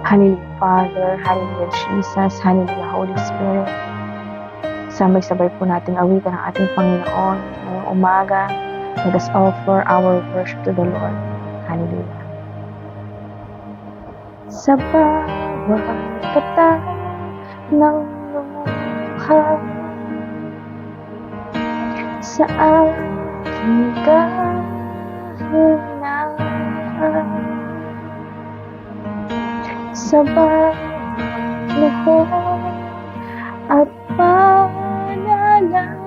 Hallelujah, Father. Hallelujah, Jesus. Hallelujah, Holy Spirit. Sabay-sabay po nating awitan ang ating Panginoon ngayong umaga. Let us offer our worship to the Lord. Hallelujah. Sa bawat kata ng luha, sa aking kahinaan, sa bawat luho at panalangin,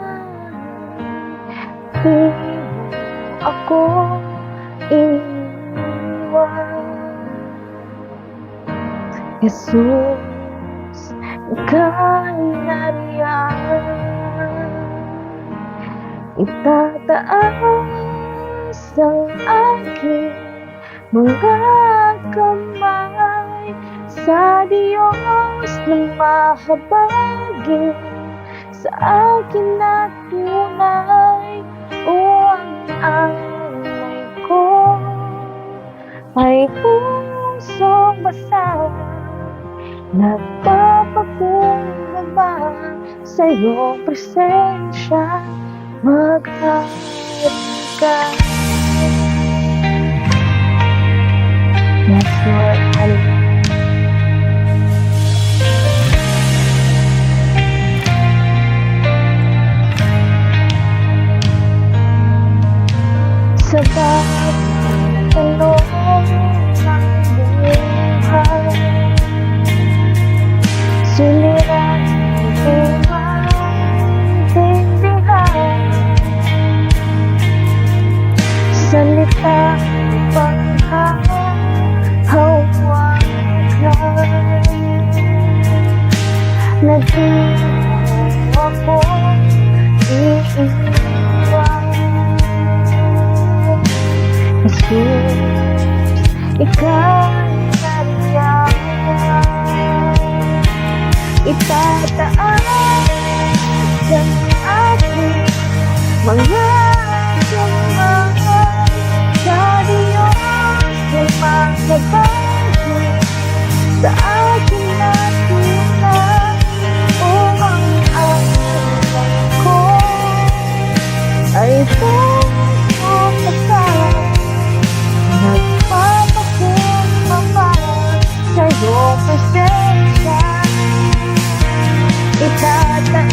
di ako iniwan. Jesus, ika'y nariyan. Itataas ang aking mga kamay sa Diyos na mahabagin sa akin na tunay. O ang alay ko ay pusong basa, nagpapakumbaba sa iyong presensya. Maghari ka. Yes, Lord. Hallelujah. Sa bawat tanong ng buhay, suliran ang maintindihan, salita panghahawakan, nag-iwan ako iiwan. Jesus, ika'y nariyan. Itataas ang aking mga kamay sa Diyos na mahabagin sa akin na tunay. O ang alay ko ay pusong basa, nagpapakumbaba sa iyong presensya. Itataas ang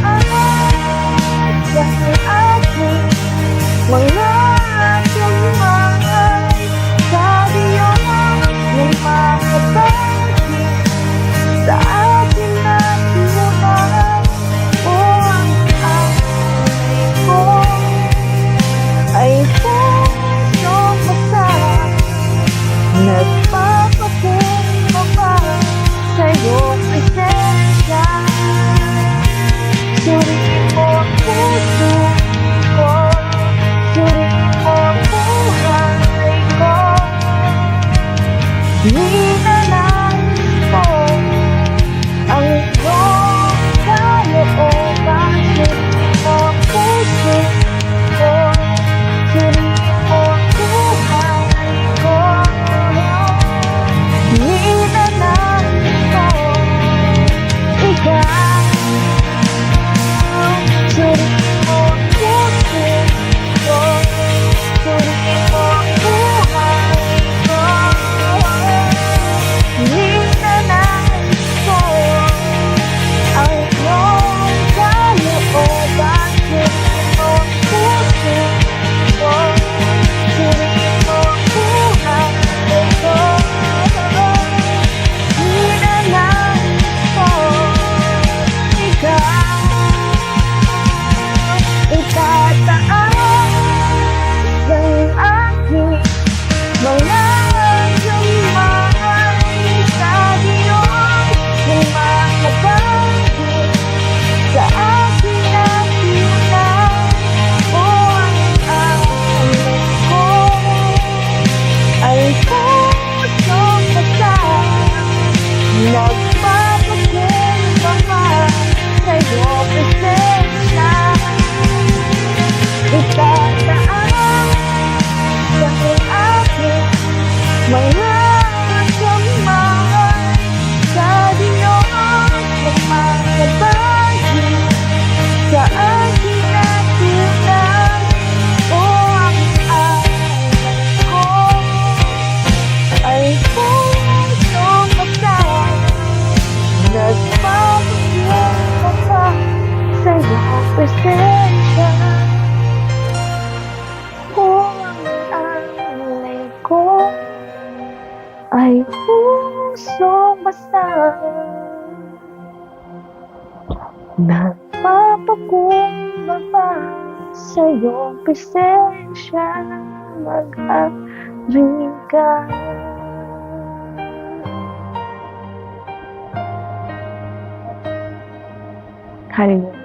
aking mga kamay sa Diyos na mahabagin sa akin na tunay. O ang alay ko ay pusong basa, nagpapakumbaba sa iyong presensya. Suriin mo ang puso ko, suriin sa iyong presensya mag-ari ka. Hallelujah.